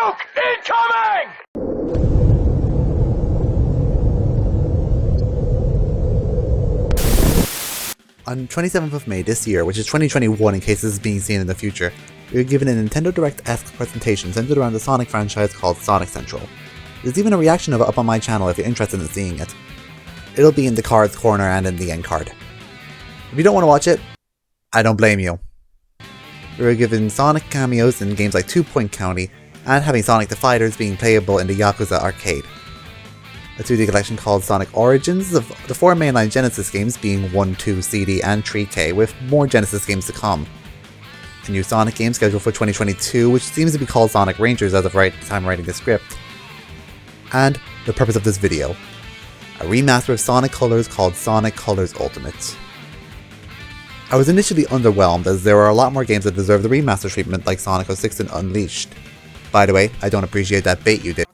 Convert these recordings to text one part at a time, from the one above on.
Nuke incoming! On 27th of May this year, which is 2021 in case this is being seen in the future, we were given a Nintendo Direct-esque presentation centered around the Sonic franchise called Sonic Central. There's even a reaction of it up on my channel if you're interested in seeing it. It'll be in the cards corner and in the end card. If you don't want to watch it, I don't blame you. We were given Sonic cameos in games like 2 Point County, and having Sonic the Fighters being playable in the Yakuza arcade. A 2D collection called Sonic Origins of the 4 mainline Genesis games being 1, 2, CD, and 3K, with more Genesis games to come. A new Sonic game scheduled for 2022, which seems to be called Sonic Rangers as of the time writing the script. And the purpose of this video, a remaster of Sonic Colors called Sonic Colors Ultimate. I was initially underwhelmed as there are a lot more games that deserve the remaster treatment like Sonic 06 and Unleashed. By the way, I don't appreciate that bait you did.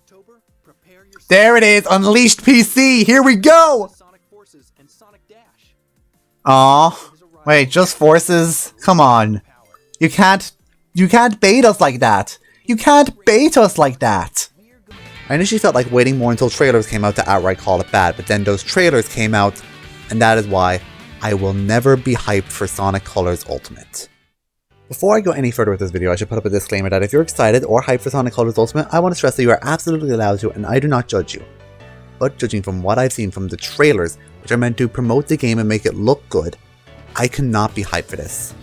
There it is! Unleashed PC! Here we go! Aw, wait, just Forces? Come on. You can't bait us like that! You can't bait us like that! I initially felt like waiting more until trailers came out to outright call it bad, but then those trailers came out, and that is why I will never be hyped for Sonic Colors Ultimate. Before I go any further with this video, I should put up a disclaimer that if you're excited or hyped for Sonic Colors Ultimate, I want to stress that you are absolutely allowed to and I do not judge you. But judging from what I've seen from the trailers, which are meant to promote the game and make it look good, I cannot be hyped for this.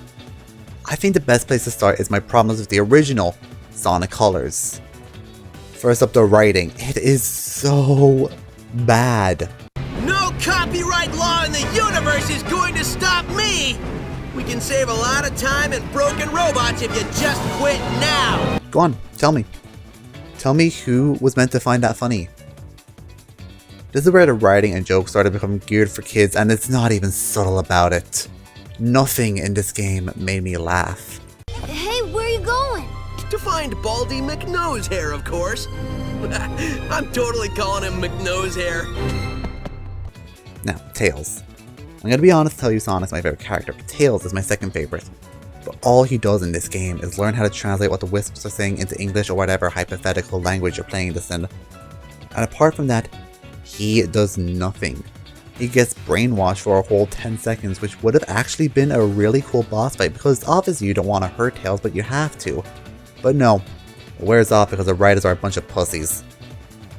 I think the best place to start is my problems with the original Sonic Colors. First up, the writing. It is so bad. No copyright law in the universe is going to stop me! We can save a lot of time and broken robots if you just quit now! Go on, tell me. Tell me who was meant to find that funny. This is where the writing and jokes started becoming geared for kids, and it's not even subtle about it. Nothing in this game made me laugh. Hey, where are you going? To find Baldy McNosehair, of course. I'm totally calling him McNosehair. Now, Tails. I'm gonna be honest and tell you Sonic's my favorite character, but Tails is my second favorite. But all he does in this game is learn how to translate what the Wisps are saying into English or whatever hypothetical language you're playing this in. And apart from that, he does nothing. He gets brainwashed for a whole 10 seconds, which would have actually been a really cool boss fight because obviously you don't want to hurt Tails, but you have to. But no, it wears off because the writers are a bunch of pussies.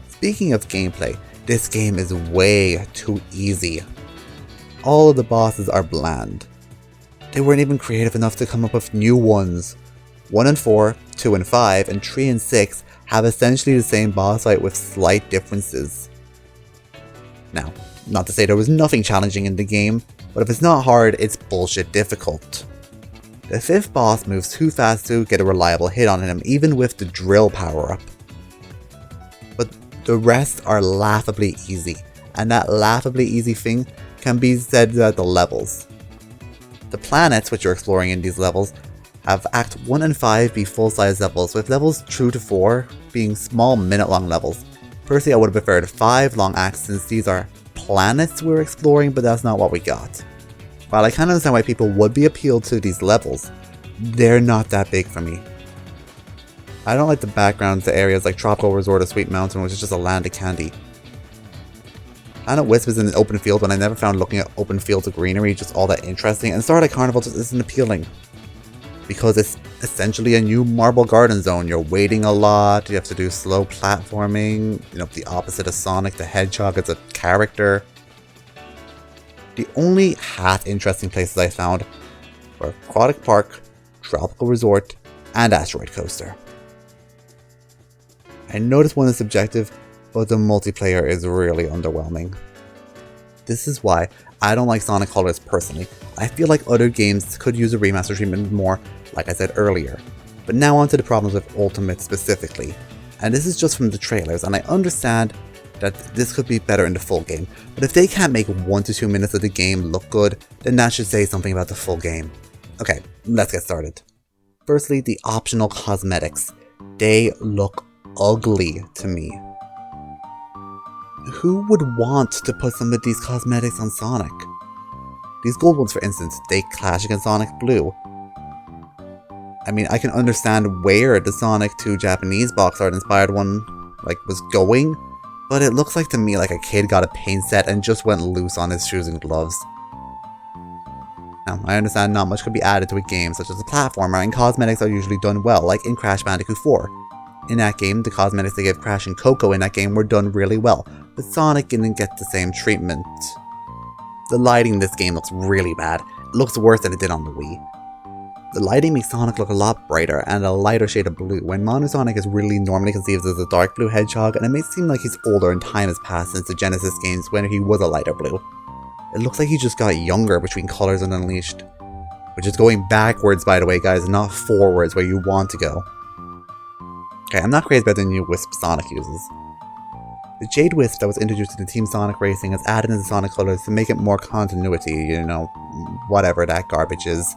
Speaking of gameplay, this game is way too easy. All of the bosses are bland. They weren't even creative enough to come up with new ones. 1 and 4, 2 and 5, and 3 and 6 have essentially the same boss fight with slight differences. Now, not to say there was nothing challenging in the game, but if it's not hard, it's bullshit difficult. The 5th boss moves too fast to get a reliable hit on him, even with the drill power-up. But the rest are laughably easy, and that laughably easy thing can be said about the levels. The planets which you're exploring in these levels have Act 1 and 5 be full-size levels, with levels 2 to 4 being small minute-long levels. Personally, I would have preferred 5 long acts since these are planets we're exploring, but that's not what we got. While I can understand why people would be appealed to these levels, they're not that big for me. I don't like the backgrounds to areas like Tropical Resort or Sweet Mountain, which is just a land of candy. Planet Wisp is in an open field when I never found looking at open fields of greenery just all that interesting, and Starlight Carnival just isn't appealing. Because it's essentially a new Marble Garden Zone. You're waiting a lot, you have to do slow platforming, the opposite of Sonic the Hedgehog as a character. The only half-interesting places I found were Aquatic Park, Tropical Resort, and Asteroid Coaster. I know this one is subjective, but the multiplayer is really underwhelming. This is why I don't like Sonic Colors personally. I feel like other games could use a remaster treatment more, like I said earlier. But now onto the problems with Ultimate specifically. And this is just from the trailers, and I understand that this could be better in the full game. But if they can't make 1 to 2 minutes of the game look good, then that should say something about the full game. Okay, let's get started. Firstly, the optional cosmetics. They look ugly to me. Who would want to put some of these cosmetics on Sonic? These gold ones, for instance, they clash against Sonic Blue. I mean, I can understand where the Sonic 2 Japanese box art inspired one, was going, but it looks like to me like a kid got a paint set and just went loose on his shoes and gloves. Now, I understand not much could be added to a game such as a platformer, and cosmetics are usually done well, like in Crash Bandicoot 4. In that game, the cosmetics they gave Crash and Coco in that game were done really well, but Sonic didn't get the same treatment. The lighting in this game looks really bad. It looks worse than it did on the Wii. The lighting makes Sonic look a lot brighter and a lighter shade of blue, when Mono Sonic is really normally conceived as a dark blue hedgehog, and it may seem like he's older and time has passed since the Genesis games when he was a lighter blue. It looks like he just got younger between Colors and Unleashed. Which is going backwards, by the way, guys, not forwards where you want to go. Okay, I'm not crazy about the new Wisp Sonic uses. The Jade Wisp that was introduced in the Team Sonic Racing is added into Sonic Colors to make it more continuity, whatever that garbage is.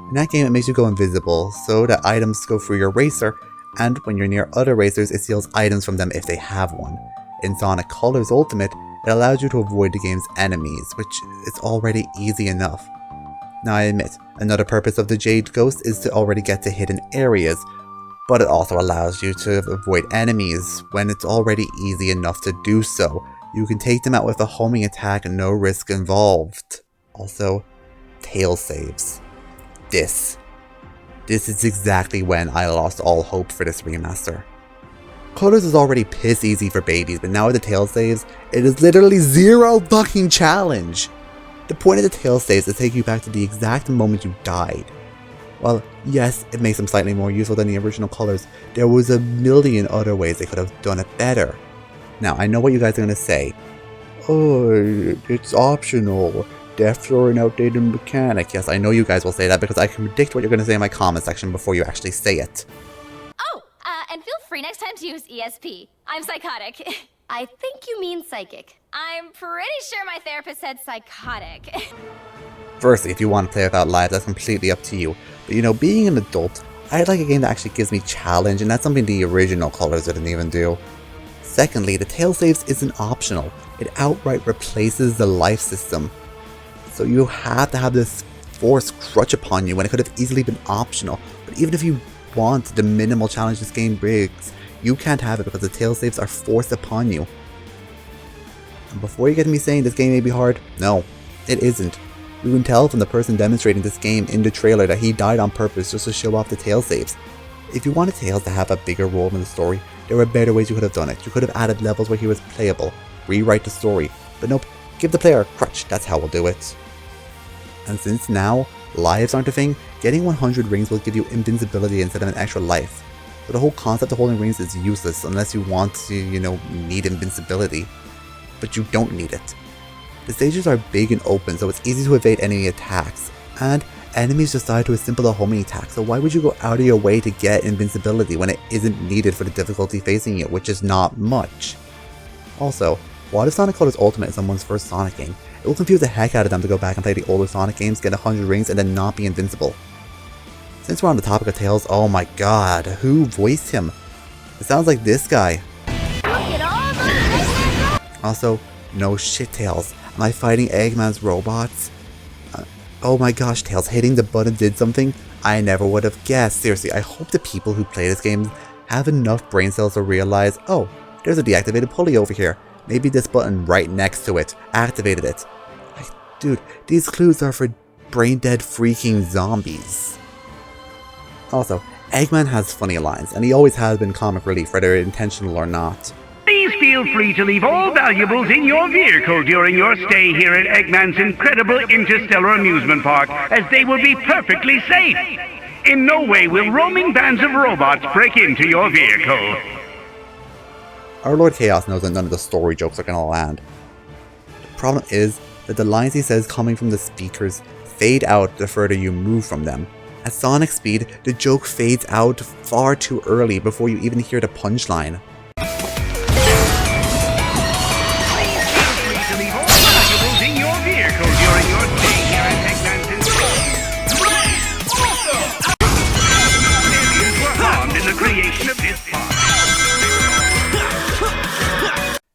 In that game, it makes you go invisible, so that items go through your racer, and when you're near other racers, it steals items from them if they have one. In Sonic Colors Ultimate, it allows you to avoid the game's enemies, which is already easy enough. Now I admit, another purpose of the Jade Ghost is to already get to hidden areas, but it also allows you to avoid enemies when it's already easy enough to do so. You can take them out with a homing attack and no risk involved. Also, Tails saves. This is exactly when I lost all hope for this remaster. Colors is already piss easy for babies, but now with the Tails saves, it is literally zero fucking challenge. The point of the Tails saves is to take you back to the exact moment you died. While yes, it makes them slightly more useful than the original Colors, there was a million other ways they could have done it better. Now, I know what you guys are going to say. Oh, it's optional. Deaths are an outdated mechanic. Yes, I know you guys will say that because I can predict what you're going to say in my comment section before you actually say it. Oh, and feel free next time to use ESP. I'm psychotic. I think you mean psychic. I'm pretty sure my therapist said psychotic. Firstly, if you want to play without lives, that's completely up to you. But being an adult, I'd like a game that actually gives me challenge, and that's something the original Colors didn't even do. Secondly, the Tails saves isn't optional. It outright replaces the life system. So you have to have this force crutch upon you when it could have easily been optional. But even if you want the minimal challenge this game brings, you can't have it because the Tails saves are forced upon you. And before you get me saying this game may be hard, no, it isn't. You can tell from the person demonstrating this game in the trailer that he died on purpose just to show off the Tails saves. If you wanted Tails to have a bigger role in the story, there were better ways you could have done it. You could have added levels where he was playable, rewrite the story, but nope, give the player a crutch, that's how we'll do it. And since now, lives aren't a thing, getting 100 rings will give you invincibility instead of an extra life. So the whole concept of holding rings is useless unless you want to, need invincibility. But you don't need it. The stages are big and open, so it's easy to evade enemy attacks, and enemies just die to a simple homing attack, so why would you go out of your way to get invincibility when it isn't needed for the difficulty facing you, which is not much? Also, what if Sonic Colors Ultimate is someone's first Sonic game? It will confuse the heck out of them to go back and play the older Sonic games, get 100 rings, and then not be invincible. Since we're on the topic of Tails, oh my god, who voiced him? It sounds like this guy. Also, no shit, Tails. Am I fighting Eggman's robots? Oh my gosh, Tails, hitting the button did something? I never would have guessed. Seriously, I hope the people who play this game have enough brain cells to realize, oh, there's a deactivated pulley over here. Maybe this button right next to it activated it. Dude, these clues are for brain-dead freaking zombies. Also, Eggman has funny lines, and he always has been comic relief, whether intentional or not. Please feel free to leave all valuables in your vehicle during your stay here at Eggman's incredible interstellar amusement park, as they will be perfectly safe. In no way will roaming bands of robots break into your vehicle. Our Lord Chaos knows that none of the story jokes are gonna land. The problem is that the lines he says coming from the speakers fade out the further you move from them. At Sonic speed, the joke fades out far too early before you even hear the punchline.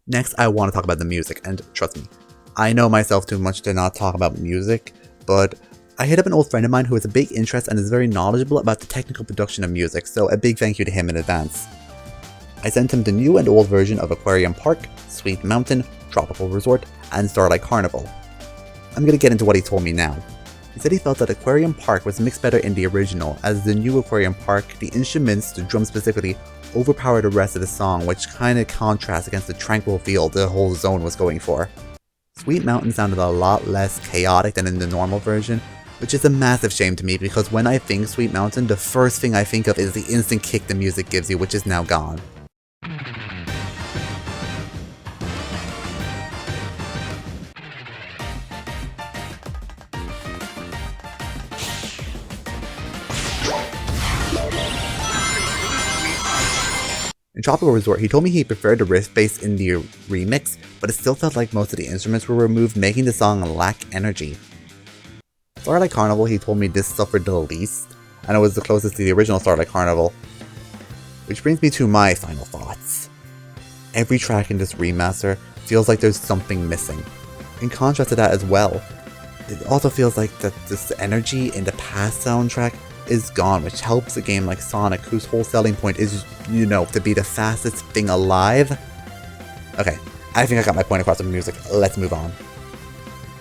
Next, I want to talk about the music, and trust me, I know myself too much to not talk about music, but I hit up an old friend of mine who has a big interest and is very knowledgeable about the technical production of music, so a big thank you to him in advance. I sent him the new and old version of Aquarium Park, Sweet Mountain, Tropical Resort, and Starlight Carnival. I'm gonna get into what he told me now. He said he felt that Aquarium Park was mixed better in the original, as the new Aquarium Park, the instruments, the drums specifically, overpowered the rest of the song, which kinda contrasts against the tranquil feel the whole zone was going for. Sweet Mountain sounded a lot less chaotic than in the normal version, which is a massive shame to me because when I think Sweet Mountain, the first thing I think of is the instant kick the music gives you, which is now gone. In Tropical Resort, he told me he preferred the riff bass in the remix, but it still felt like most of the instruments were removed, making the song lack energy. Starlight Carnival, he told me this suffered the least, and it was the closest to the original Starlight Carnival. Which brings me to my final thoughts. Every track in this remaster feels like there's something missing. In contrast to that as well, it also feels like that this energy in the past soundtrack is gone, which helps a game like Sonic, whose whole selling point is, you know, to be the fastest thing alive. Okay, I think I got my point across with music. Let's move on.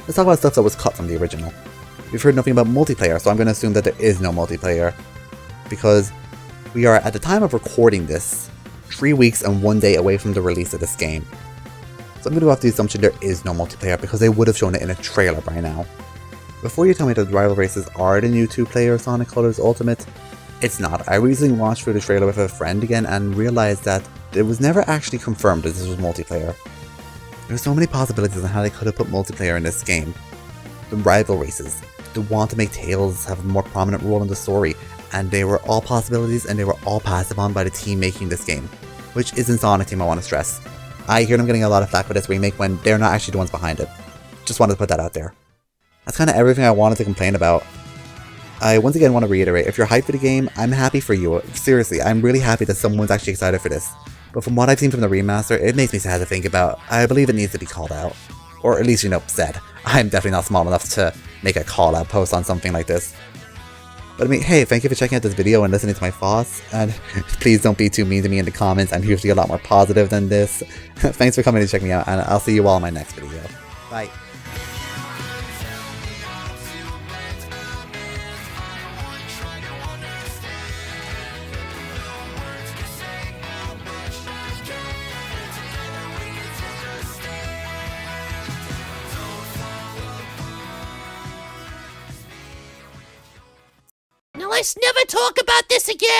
Let's talk about stuff that was cut from the original. We've heard nothing about multiplayer, so I'm going to assume that there is no multiplayer. Because we are, at the time of recording this, 3 weeks and 1 day away from the release of this game. So I'm going to go off the assumption there is no multiplayer because they would have shown it in a trailer by now. Before you tell me that the rival races are the new 2-player Sonic Colors Ultimate, it's not. I recently watched through the trailer with a friend again and realized that it was never actually confirmed that this was multiplayer. There's so many possibilities on how they could have put multiplayer in this game. The rival races, they want to make Tails have a more prominent role in the story, and they were all possibilities and they were all passed upon by the team making this game, which isn't Sonic Team, I want to stress. I hear them getting a lot of flack for this remake when they're not actually the ones behind it. Just wanted to put that out there. That's kind of everything I wanted to complain about. I once again want to reiterate, if you're hyped for the game, I'm happy for you. Seriously, I'm really happy that someone's actually excited for this. But from what I've seen from the remaster, it makes me sad to think about. I believe it needs to be called out. Or at least, you know, said. I'm definitely not small enough to make a call out post on something like this. But I mean, hey, thank you for checking out this video and listening to my thoughts. And please don't be too mean to me in the comments. I'm usually a lot more positive than this. Thanks for coming to check me out, and I'll see you all in my next video. Bye. Now let's never talk about this again!